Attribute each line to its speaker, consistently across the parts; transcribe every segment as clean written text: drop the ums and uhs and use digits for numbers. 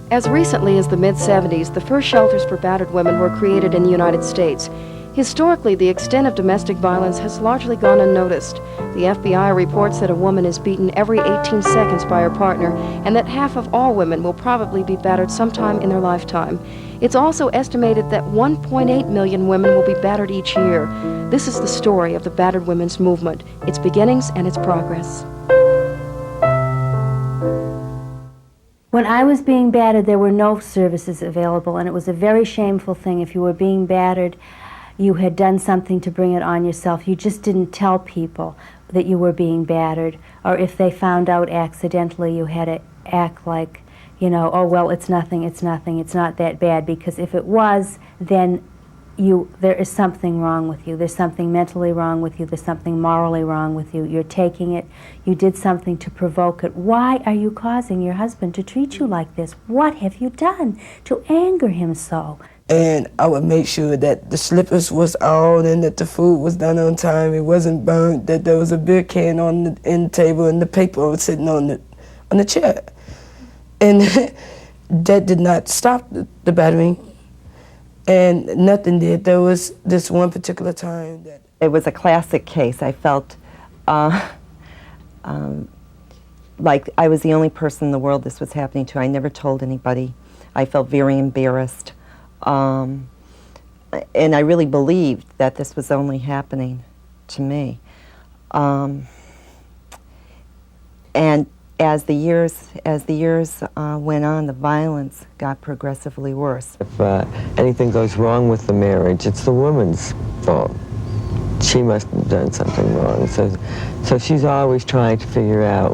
Speaker 1: As recently as the mid-70s, the first shelters for battered women were created in the United States. Historically, the extent of domestic violence has largely gone unnoticed. The FBI reports that a woman is beaten every 18 seconds by her partner, and that half of all women will probably be battered sometime in their lifetime. It's also estimated that 1.8 million women will be battered each year. This is the story of the battered women's movement, its beginnings and its progress.
Speaker 2: When I was being battered, there were no services available, and it was a very shameful thing. If you were being battered, you had done something to bring it on yourself. You just didn't tell people that you were being battered, or if they found out accidentally, you had to act like, you know, oh, well, it's nothing, it's nothing, it's not that bad, because if it was, then there is something wrong with you. There's something mentally wrong with you. There's something morally wrong with you. You're taking it. You did something to provoke it. Why are you causing your husband to treat you like this? What have you done to anger him so?
Speaker 3: And I would make sure that the slippers was on and that the food was done on time. It wasn't burnt, that there was a beer can on the end table and the paper was sitting on the chair. And that did not stop the battering. And nothing did. There was this one particular time that...
Speaker 4: It was a classic case. I felt like I was the only person in the world this was happening to. I never told anybody. I felt very embarrassed. And I really believed that this was only happening to me. And as the years went on, the violence got progressively worse.
Speaker 5: If anything goes wrong with the marriage, it's the woman's fault. She must have done something wrong. So she's always trying to figure out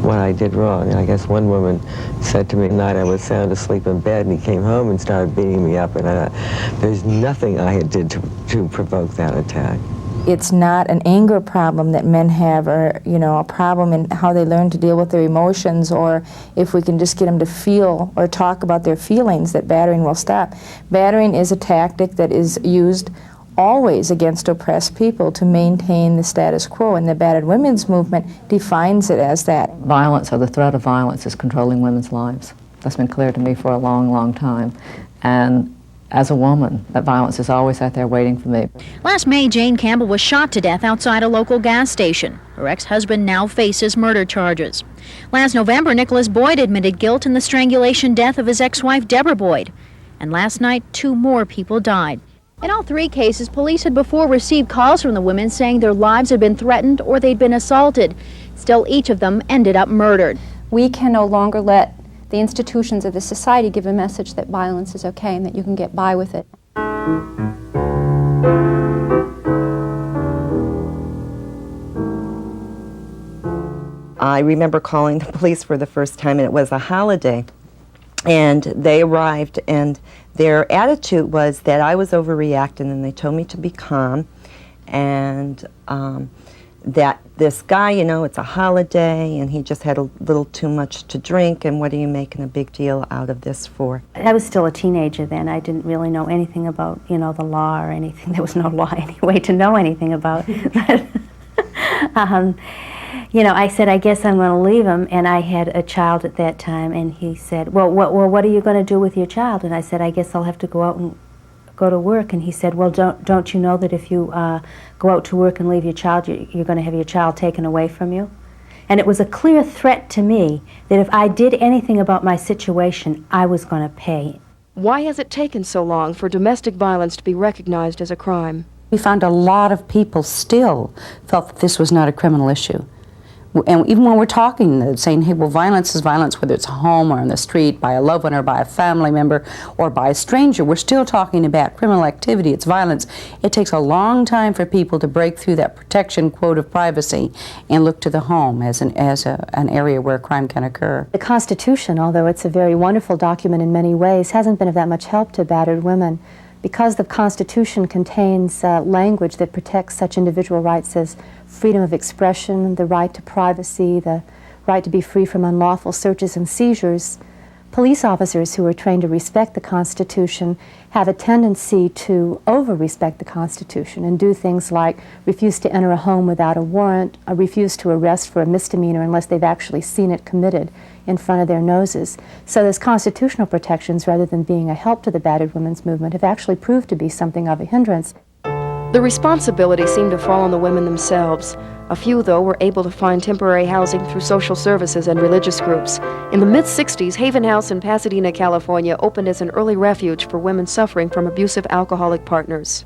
Speaker 5: what I did wrong. And I guess one woman said to me at night I was sound asleep in bed, and he came home and started beating me up. And I thought, there's nothing I did to provoke that attack.
Speaker 6: It's not an anger problem that men have, or, you know, a problem in how they learn to deal with their emotions, or if we can just get them to feel or talk about their feelings, that battering will stop. Battering is a tactic that is used always against oppressed people to maintain the status quo, and the battered women's movement defines it as that.
Speaker 7: Violence, or the threat of violence, is controlling women's lives. That's been clear to me for a long, long time. And as a woman, that violence is always out there waiting for me.
Speaker 8: Last May, Jane Campbell was shot to death outside a local gas station. Her ex-husband now faces murder charges. Last November, Nicholas Boyd admitted guilt in the strangulation death of his ex-wife, Debra Boyd. And last night, 2 more people died. In all 3 cases, police had before received calls from the women saying their lives had been threatened or they'd been assaulted. Still, each of them ended up murdered.
Speaker 9: We can no longer let the institutions of the society give a message that violence is okay and that you can get by with it.
Speaker 4: I remember calling the police for the first time, and it was a holiday. And they arrived, and their attitude was that I was overreacting, and they told me to be calm, and that this guy, you know, it's a holiday, and he just had a little too much to drink, and what are you making a big deal out of this for?
Speaker 2: I was still a teenager then. I didn't really know anything about, you know, the law or anything. There was no law anyway to know anything about. But, you know, I said, I guess I'm going to leave him, and I had a child at that time, and he said, well, what are you going to do with your child? And I said, I guess I'll have to go out and go to work. And he said, well, don't you know that if you go out to work and leave your child, you're going to have your child taken away from you? And it was a clear threat to me that if I did anything about my situation, I was going to pay.
Speaker 1: Why has it taken so long for domestic violence to be recognized as a crime?
Speaker 10: We found a lot of people still felt that this was not a criminal issue. And even when we're talking, saying, hey, well, violence is violence, whether it's at home or on the street, by a loved one or by a family member or by a stranger, we're still talking about criminal activity. It's violence. It takes a long time for people to break through that protection quote of privacy and look to the home as an area where crime can occur.
Speaker 11: The Constitution, although it's a very wonderful document in many ways, hasn't been of that much help to battered women. Because the Constitution contains language that protects such individual rights as freedom of expression, the right to privacy, the right to be free from unlawful searches and seizures, Police officers who are trained to respect the Constitution have a tendency to over-respect the Constitution and do things like refuse to enter a home without a warrant, refuse to arrest for a misdemeanor unless they've actually seen it committed in front of their noses. So those constitutional protections, rather than being a help to the battered women's movement, have actually proved to be something of a hindrance.
Speaker 1: The responsibility seemed to fall on the women themselves. A few, though, were able to find temporary housing through social services and religious groups. In the mid-60s, Haven House in Pasadena, California, opened as an early refuge for women suffering from abusive alcoholic partners.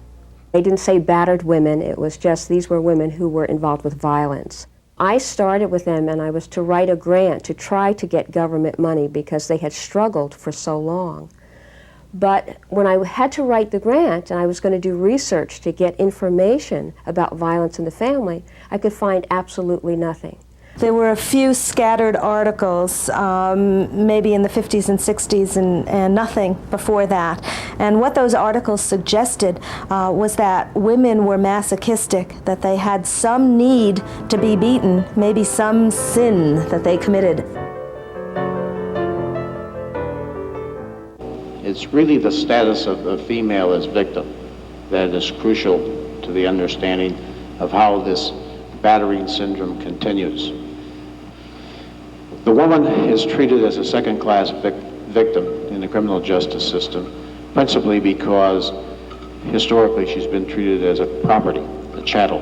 Speaker 12: They didn't say battered women, it was just these were women who were involved with violence. I started with them, and I was to write a grant to try to get government money because they had struggled for so long. But when I had to write the grant and I was going to do research to get information about violence in the family, I could find absolutely nothing.
Speaker 13: There were a few scattered articles, maybe in the 50s and 60s, and nothing before that. And what those articles suggested was that women were masochistic, that they had some need to be beaten, maybe some sin that they committed.
Speaker 14: It's really the status of the female as victim that is crucial to the understanding of how this battering syndrome continues. The woman is treated as a second-class victim in the criminal justice system, principally because historically she's been treated as a property, a chattel.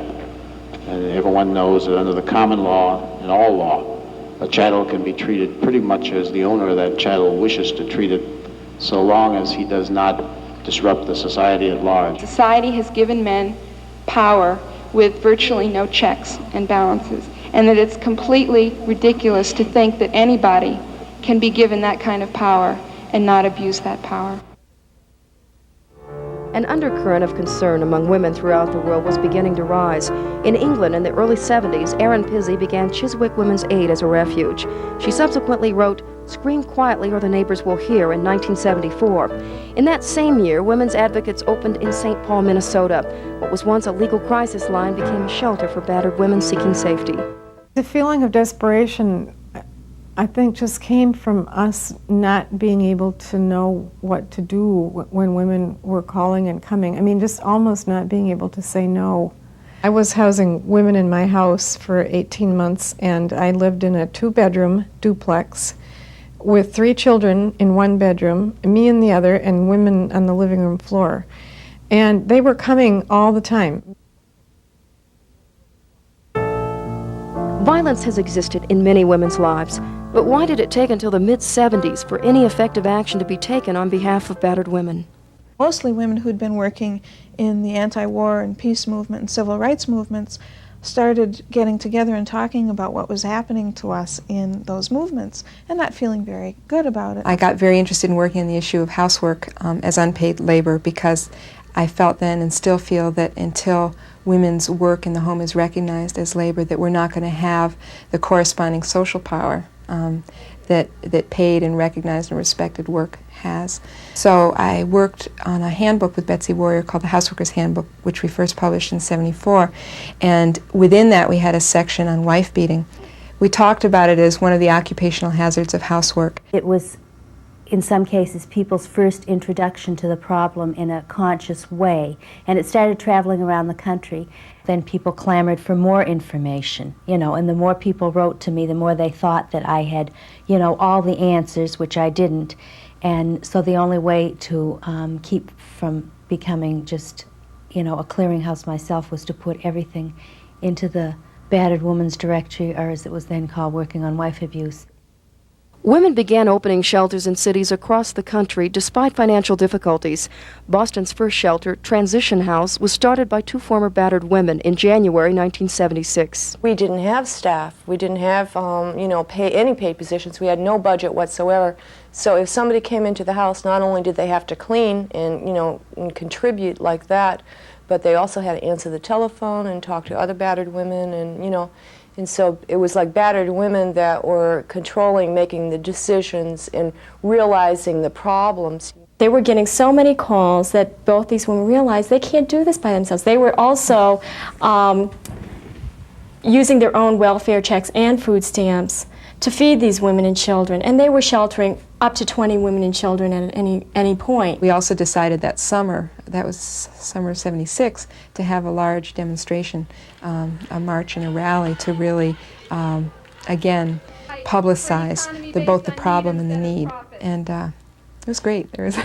Speaker 14: And everyone knows that under the common law and all law, a chattel can be treated pretty much as the owner of that chattel wishes to treat it, so long as he does not disrupt the society at large.
Speaker 15: Society has given men power with virtually no checks and balances, and that it's completely ridiculous to think that anybody can be given that kind of power and not abuse that power.
Speaker 1: An undercurrent of concern among women throughout the world was beginning to rise. In England in the early 70s, Erin Pizzey began Chiswick Women's Aid as a refuge. She subsequently wrote Scream Quietly or the Neighbors Will Hear in 1974. In that same year, Women's Advocates opened in St. Paul, Minnesota. What was once a legal crisis line became a shelter for battered women seeking safety.
Speaker 16: The feeling of desperation, I think, just came from us not being able to know what to do when women were calling and coming. I mean, just almost not being able to say no. I was housing women in my house for 18 months, and I lived in a 2-bedroom duplex with 3 children in 1 bedroom, me in the other, and women on the living room floor. And they were coming all the time.
Speaker 1: Violence has existed in many women's lives, but why did it take until the mid-70s for any effective action to be taken on behalf of battered women?
Speaker 17: Mostly women who'd been working in the anti-war and peace movement and civil rights movements started getting together and talking about what was happening to us in those movements and not feeling very good about it.
Speaker 18: I got very interested in working on the issue of housework as unpaid labor because I felt then and still feel that until women's work in the home is recognized as labor, that we're not going to have the corresponding social power that paid and recognized and respected work has. So I worked on a handbook with Betsy Warrior called the Houseworker's Handbook, which we first published in '74, and within that we had a section on wife beating. We talked about it as one of the occupational hazards of housework.
Speaker 2: It was, in some cases, people's first introduction to the problem in a conscious way, and it started traveling around the country. Then people clamored for more information, and the more people wrote to me, the more they thought that I had, all the answers, which I didn't. And so the only way to keep from becoming just, a clearinghouse myself was to put everything into the Battered Women's Directory, or as it was then called, Working on Wife Abuse.
Speaker 1: Women began opening shelters in cities across the country despite financial difficulties. Boston's first shelter, Transition House, was started by 2 former battered women in January 1976.
Speaker 19: We didn't have staff. We didn't have, any paid positions. We had no budget whatsoever. So if somebody came into the house, not only did they have to clean and, and contribute like that, but they also had to answer the telephone and talk to other battered women and, And so it was like battered women that were controlling, making the decisions, and realizing the problems.
Speaker 9: They were getting so many calls that both these women realized they can't do this by themselves. They were also,
Speaker 20: using their own welfare checks and food stamps to feed these women and children, and they were sheltering up to 20 women and children at any point.
Speaker 18: We also decided that summer, that was summer of '76, to have a large demonstration, a march and a rally to really, again, publicize both the problem and the need. And it was great. There was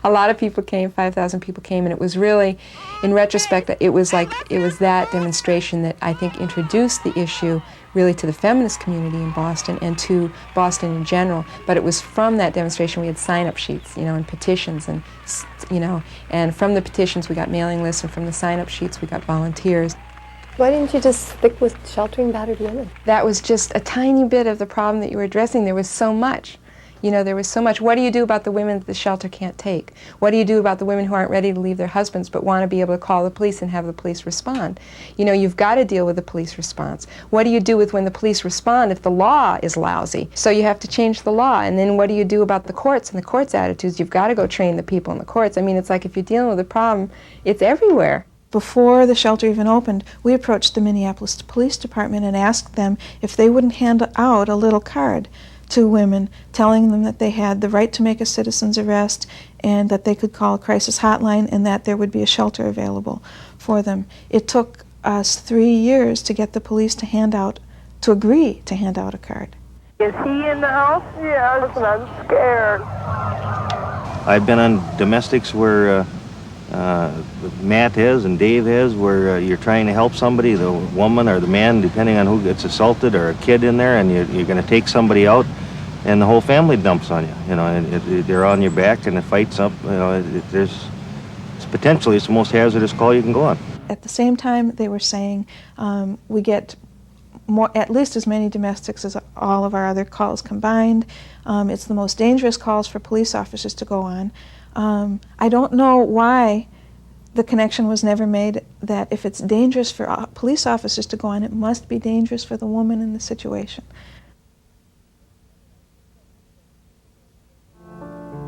Speaker 18: a lot of people came, 5,000 people came, and it was really, in retrospect, it was that demonstration that I think introduced the issue really to the feminist community in Boston and to Boston in general. But it was from that demonstration we had sign-up sheets, and petitions, and and from the petitions we got mailing lists, and from the sign-up sheets we got volunteers.
Speaker 20: Why didn't you just stick with sheltering battered women?
Speaker 18: That was just a tiny bit of the problem that you were addressing. There was so much. There was so much. What do you do about the women that the shelter can't take? What do you do about the women who aren't ready to leave their husbands but want to be able to call the police and have the police respond? You've got to deal with the police response. What do you do with when the police respond if the law is lousy? So you have to change the law. And then what do you do about the courts and the courts' attitudes? You've got to go train the people in the courts. I mean, it's like if you're dealing with a problem, it's everywhere.
Speaker 17: Before the shelter even opened, we approached the Minneapolis Police Department and asked them if they wouldn't hand out a little card to women, telling them that they had the right to make a citizen's arrest and that they could call a crisis hotline and that there would be a shelter available for them. It took us 3 years to get the police to agree to hand out a card.
Speaker 21: Is he in the house? Yes, and I'm scared.
Speaker 22: I've been on domestics where Matt has and Dave has, where you're trying to help somebody, the woman or the man, depending on who gets assaulted, or a kid in there, and you're going to take somebody out, and the whole family dumps on you. And they're on your back, and the fight's up. It's potentially it's the most hazardous call you can go on.
Speaker 17: At the same time, they were saying we get at least as many domestics as all of our other calls combined. It's the most dangerous calls for police officers to go on. I don't know why the connection was never made that if it's dangerous for police officers to go on, it must be dangerous for the woman in the situation.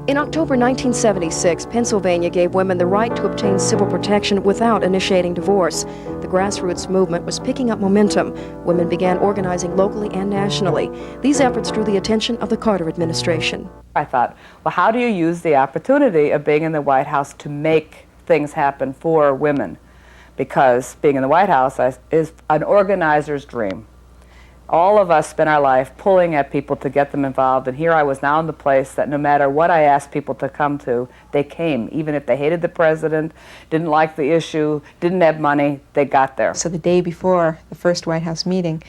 Speaker 1: In October 1976, Pennsylvania gave women the right to obtain civil protection without initiating divorce. The grassroots movement was picking up momentum. Women began organizing locally and nationally. These efforts drew the attention of the Carter administration.
Speaker 23: I thought, well, how do you use the opportunity of being in the White House to make things happen for women? Because being in the White House is an organizer's dream. All of us spend our life pulling at people to get them involved, and here I was now in the place that no matter what I asked people to come to, they came. Even if they hated the president, didn't like the issue, didn't have money, they got there.
Speaker 18: So the day before the first White House meeting,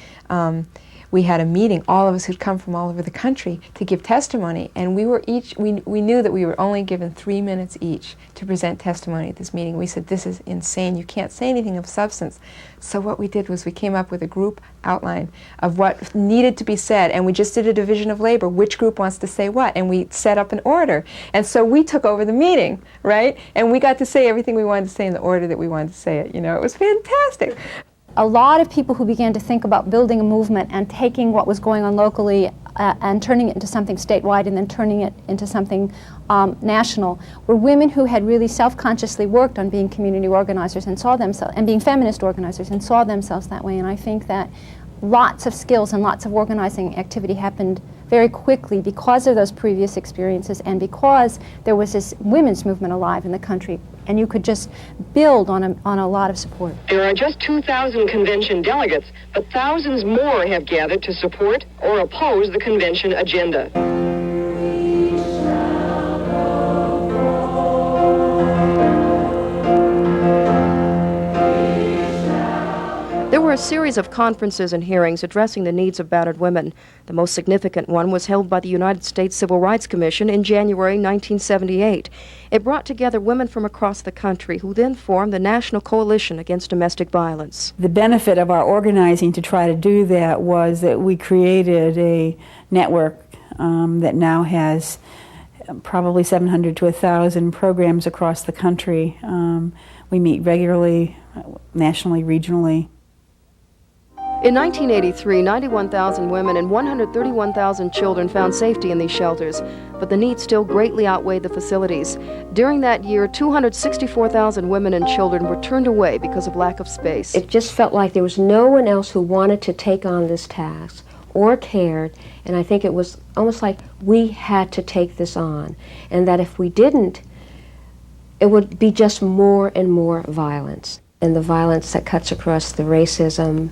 Speaker 18: we had a meeting, all of us who'd come from all over the country to give testimony, and we knew that we were only given 3 minutes each to present testimony at this meeting. We said, this is insane, you can't say anything of substance. So what we did was we came up with a group outline of what needed to be said, and we just did a division of labor, which group wants to say what, and we set up an order. And so we took over the meeting, right? And we got to say everything we wanted to say in the order that we wanted to say it. It was fantastic.
Speaker 9: A lot of people who began to think about building a movement and taking what was going on locally and turning it into something statewide and then turning it into something national were women who had really self-consciously worked on being community organizers and saw themselves, and being feminist organizers and saw themselves that way. And I think that lots of skills and lots of organizing activity happened very quickly because of those previous experiences and because there was this women's movement alive in the country, and you could just build on a lot of support.
Speaker 24: There are just 2,000 convention delegates, but thousands more have gathered to support or oppose the convention agenda.
Speaker 1: There were a series of conferences and hearings addressing the needs of battered women. The most significant one was held by the United States Civil Rights Commission in January 1978. It brought together women from across the country who then formed the National Coalition Against Domestic Violence.
Speaker 25: The benefit of our organizing to try to do that was that we created a network that now has probably 700 to 1,000 programs across the country. We meet regularly, nationally, regionally.
Speaker 1: In 1983, 91,000 women and 131,000 children found safety in these shelters, but the needs still greatly outweighed the facilities. During that year, 264,000 women and children were turned away because of lack of space.
Speaker 12: It just felt like there was no one else who wanted to take on this task or cared, and I think it was almost like we had to take this on, and that if we didn't, it would be just more and more violence, and the violence that cuts across the racism,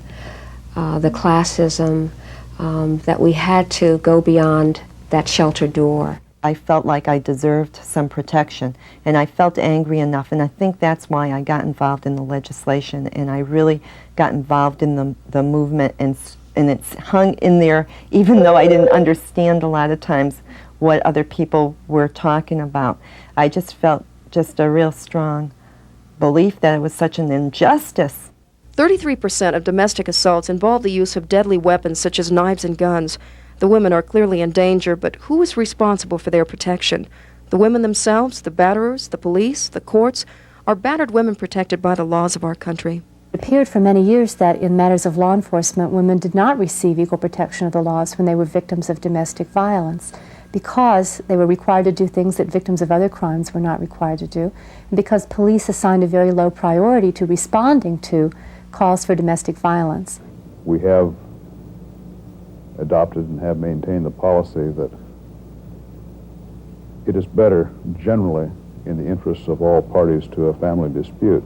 Speaker 12: the classism, that we had to go beyond that shelter door.
Speaker 4: I felt like I deserved some protection, and I felt angry enough, and I think that's why I got involved in the legislation, and I really got involved in the movement, and it's hung in there, even though I didn't understand a lot of times what other people were talking about. I just felt just a real strong belief that it was such an injustice.
Speaker 1: 33% of domestic assaults involve the use of deadly weapons such as knives and guns. The women are clearly in danger, but who is responsible for their protection? The women themselves, the batterers, the police, the courts? Are battered women protected by the laws of our country?
Speaker 11: It appeared for many years that in matters of law enforcement, women did not receive equal protection of the laws when they were victims of domestic violence, because they were required to do things that victims of other crimes were not required to do, and because police assigned a very low priority to responding to calls for domestic violence.
Speaker 3: We have adopted and have maintained the policy that it is better generally in the interests of all parties to a family dispute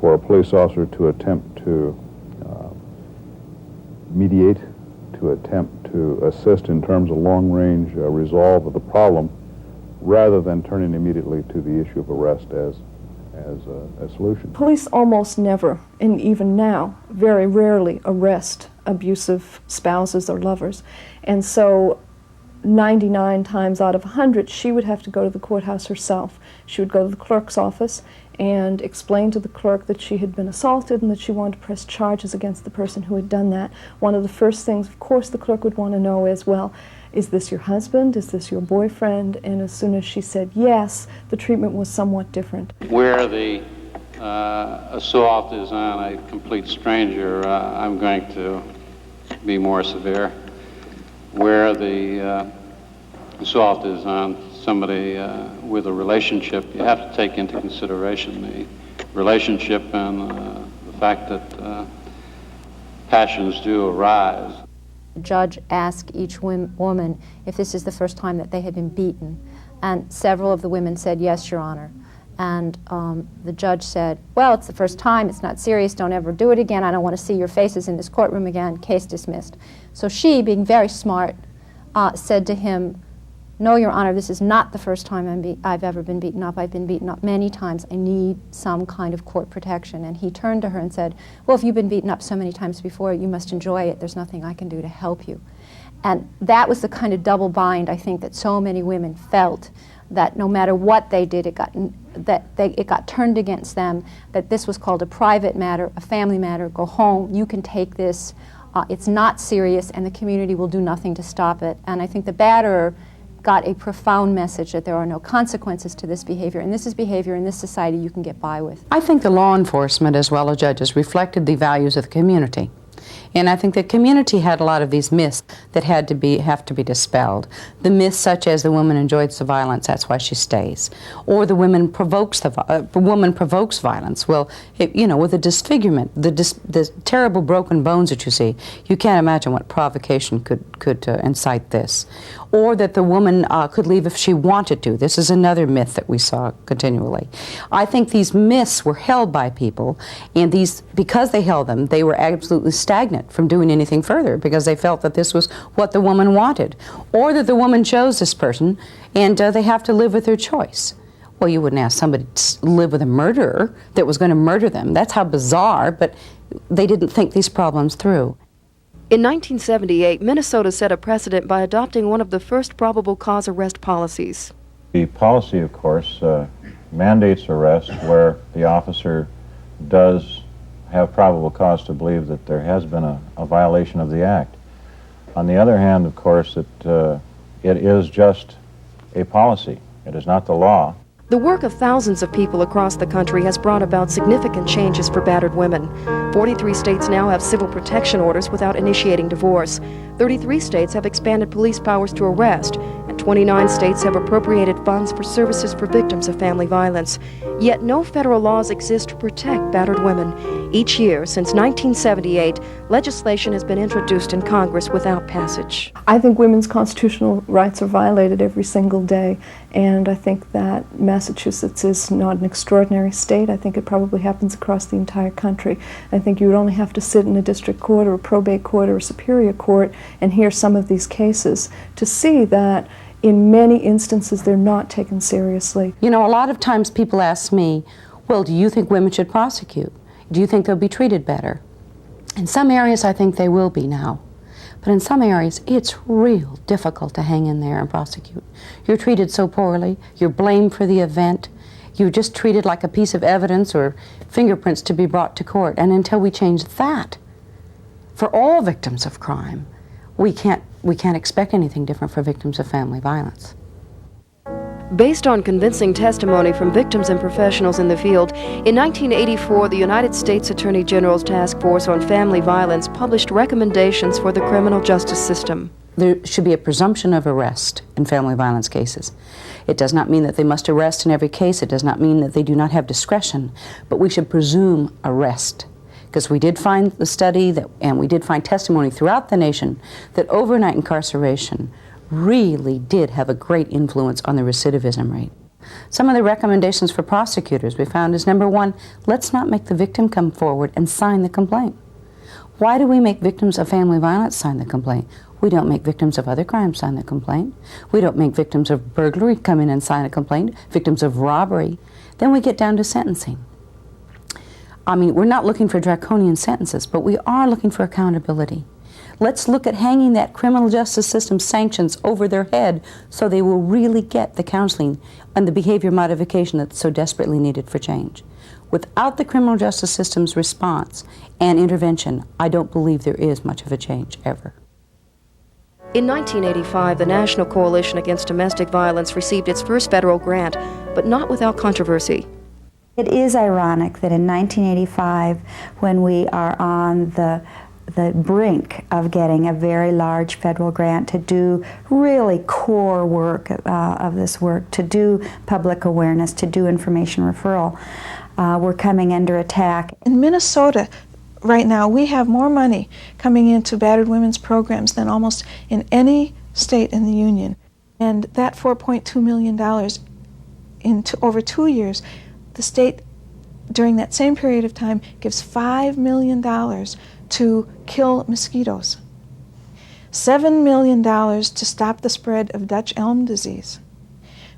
Speaker 3: for a police officer to attempt to mediate, to attempt to assist in terms of long-range resolve of the problem, rather than turning immediately to the issue of arrest as a solution.
Speaker 5: Police almost never, and even now, very rarely arrest abusive spouses or lovers. And so 99 times out of 100, she would have to go to the courthouse herself. She would go to the clerk's office and explain to the clerk that she had been assaulted and that she wanted to press charges against the person who had done that. One of the first things, of course, the clerk would want to know is, well, is this your husband? Is this your boyfriend? And as soon as she said yes, the treatment was somewhat different.
Speaker 6: Where the assault is on a complete stranger, I'm going to be more severe. Where the assault is on somebody with a relationship, you have to take into consideration the relationship and the fact that passions do arise.
Speaker 9: The judge asked each woman if this is the first time that they had been beaten, and several of the women said, yes, Your Honor. And the judge said, well, it's the first time, it's not serious, don't ever do it again, I don't want to see your faces in this courtroom again, case dismissed. So she, being very smart, said to him, no, Your Honor, this is not the first time I've ever been beaten up. I've been beaten up many times. I need some kind of court protection. And he turned to her and said, well, if you've been beaten up so many times before, you must enjoy it. There's nothing I can do to help you. And that was the kind of double bind, I think, that so many women felt, that no matter what they did, it got turned against them, that this was called a private matter, a family matter. Go home, you can take this. It's not serious, and the community will do nothing to stop it. And I think the batterer got a profound message that there are no consequences to this behavior, and this is behavior in this society you can get by with.
Speaker 10: I think the law enforcement as well as judges reflected the values of the community. And I think the community had a lot of these myths that have to be dispelled. The myths such as the woman enjoys the violence, that's why she stays. Or the woman provokes violence. Well, you know, with the disfigurement, the terrible broken bones that you see, you can't imagine what provocation could incite this. Or that the woman could leave if she wanted to. This is another myth that we saw continually. I think these myths were held by people, and because they held them, they were absolutely stagnant from doing anything further because they felt that this was what the woman wanted, or that the woman chose this person and they have to live with their choice. Well, you wouldn't ask somebody to live with a murderer that was going to murder them. That's how bizarre, but they didn't think these problems through.
Speaker 1: In 1978, Minnesota set a precedent by adopting one of the first probable cause arrest policies.
Speaker 7: The policy, of course, mandates arrest where the officer does have probable cause to believe that there has been a violation of the act. On the other hand, of course, it is just a policy. It is not the law.
Speaker 1: The work of thousands of people across the country has brought about significant changes for battered women. 43 states now have civil protection orders without initiating divorce. 33 states have expanded police powers to arrest, and 29 states have appropriated funds for services for victims of family violence. Yet no federal laws exist to protect battered women. Each year, since 1978, legislation has been introduced in Congress without passage.
Speaker 5: I think women's constitutional rights are violated every single day, and I think that Massachusetts is not an extraordinary state. I think it probably happens across the entire country. I think you would only have to sit in a district court or a probate court or a superior court and hear some of these cases to see that in many instances they're not taken seriously.
Speaker 10: You know, a lot of times people ask me, well, do you think women should prosecute? Do you think they'll be treated better? In some areas I think they will be now. But in some areas, it's real difficult to hang in there and prosecute. You're treated so poorly, you're blamed for the event, you're just treated like a piece of evidence or fingerprints to be brought to court. And until we change that, for all victims of crime, we can't expect anything different for victims of family violence.
Speaker 1: Based on convincing testimony from victims and professionals in the field, in 1984, the United States Attorney General's Task Force on Family Violence published recommendations for the criminal justice system.
Speaker 10: There should be a presumption of arrest in family violence cases. It does not mean that they must arrest in every case. It does not mean that they do not have discretion, but we should presume arrest. Because we did find the study, and we did find testimony throughout the nation, that overnight incarceration really did have a great influence on the recidivism rate. Some of the recommendations for prosecutors we found is, number one, let's not make the victim come forward and sign the complaint. Why do we make victims of family violence sign the complaint? We don't make victims of other crimes sign the complaint. We don't make victims of burglary come in and sign a complaint, victims of robbery. Then we get down to sentencing. I mean, we're not looking for draconian sentences, but we are looking for accountability. Let's look at hanging that criminal justice system sanctions over their head so they will really get the counseling and the behavior modification that's so desperately needed for change. Without the criminal justice system's response and intervention, I don't believe there is much of a change ever.
Speaker 1: In 1985, the National Coalition Against Domestic Violence received its first federal grant, but not without controversy.
Speaker 8: It is ironic that in 1985, when we are on the brink of getting a very large federal grant to do really core work of this work, to do public awareness, to do information referral, we're coming under attack.
Speaker 17: In Minnesota, right now, we have more money coming into battered women's programs than almost in any state in the Union. And that $4.2 million over 2 years, the state, during that same period of time, gives $5 million to kill mosquitoes, $7 million to stop the spread of Dutch elm disease.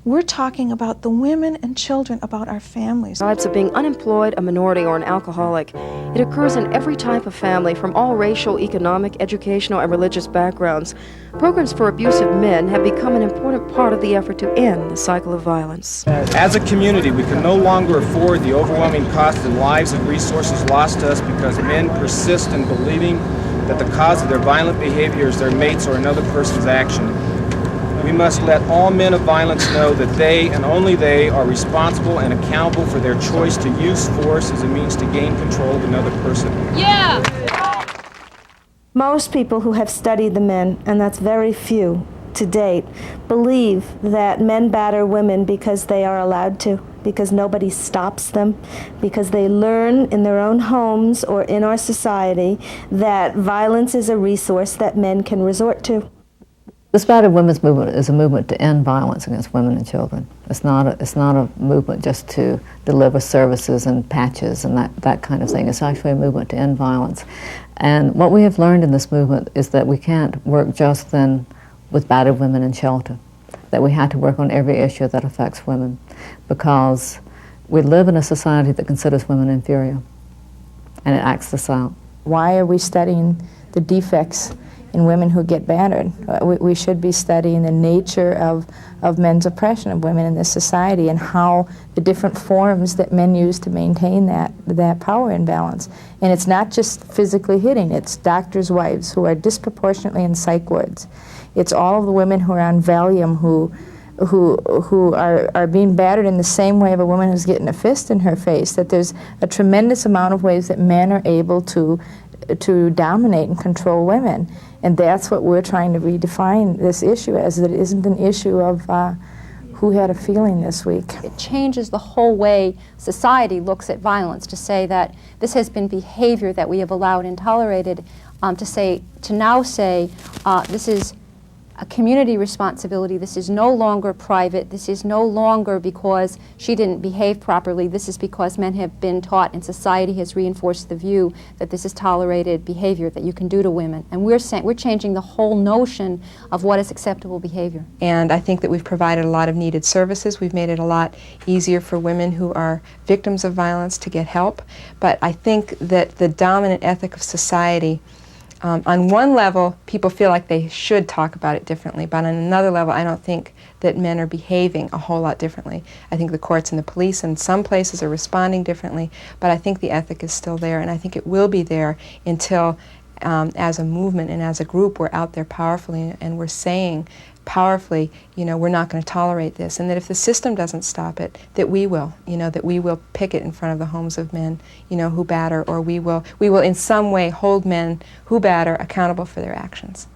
Speaker 17: We're talking about the women and children, about our families.
Speaker 1: Types of being unemployed, a minority, or an alcoholic. It occurs in every type of family, from all racial, economic, educational, and religious backgrounds. Programs for abusive men have become an important part of the effort to end the cycle of violence.
Speaker 13: As a community, we can no longer afford the overwhelming cost in lives and resources lost to us because men persist in believing that the cause of their violent behavior is their mate's or another person's action. We must let all men of violence know that they, and only they, are responsible and accountable for their choice to use force as a means to gain control of another person.
Speaker 8: Yeah! Most people who have studied the men, and that's very few to date, believe that men batter women because they are allowed to, because nobody stops them, because they learn in their own homes or in our society that violence is a resource that men can resort to.
Speaker 14: This Battered Women's Movement is a movement to end violence against women and children. It's not a movement just to deliver services and patches and that kind of thing. It's actually a movement to end violence. And what we have learned in this movement is that we can't work just then with battered women in shelter, that we have to work on every issue that affects women, because we live in a society that considers women inferior, and it acts us out.
Speaker 15: Why are we studying the defects in women who get battered? We should be studying the nature of men's oppression of women in this society and how the different forms that men use to maintain that power imbalance. And it's not just physically hitting, it's doctors' wives who are disproportionately in psych wards. It's all of the women who are on Valium who who are being battered in the same way of a woman who's getting a fist in her face, that there's a tremendous amount of ways that men are able to dominate and control women. And that's what we're trying to redefine this issue as, that it isn't an issue of who had a feeling this week.
Speaker 9: It changes the whole way society looks at violence, to say that this has been behavior that we have allowed and tolerated, to now say this is a community responsibility. This is no longer private. This is no longer because she didn't behave properly. This is because men have been taught and society has reinforced the view that this is tolerated behavior that you can do to women. And we're changing the whole notion of what is acceptable behavior.
Speaker 18: And I think that we've provided a lot of needed services. We've made it a lot easier for women who are victims of violence to get help. But I think that the dominant ethic of society, on one level, people feel like they should talk about it differently, but on another level, I don't think that men are behaving a whole lot differently. I think the courts and the police in some places are responding differently, but I think the ethic is still there, and I think it will be there until, as a movement and as a group, we're out there powerfully and we're saying powerfully, you know, we're not going to tolerate this, and that if the system doesn't stop it, that we will, you know, that we will picket in front of the homes of men, you know, who batter, or we will in some way hold men who batter accountable for their actions.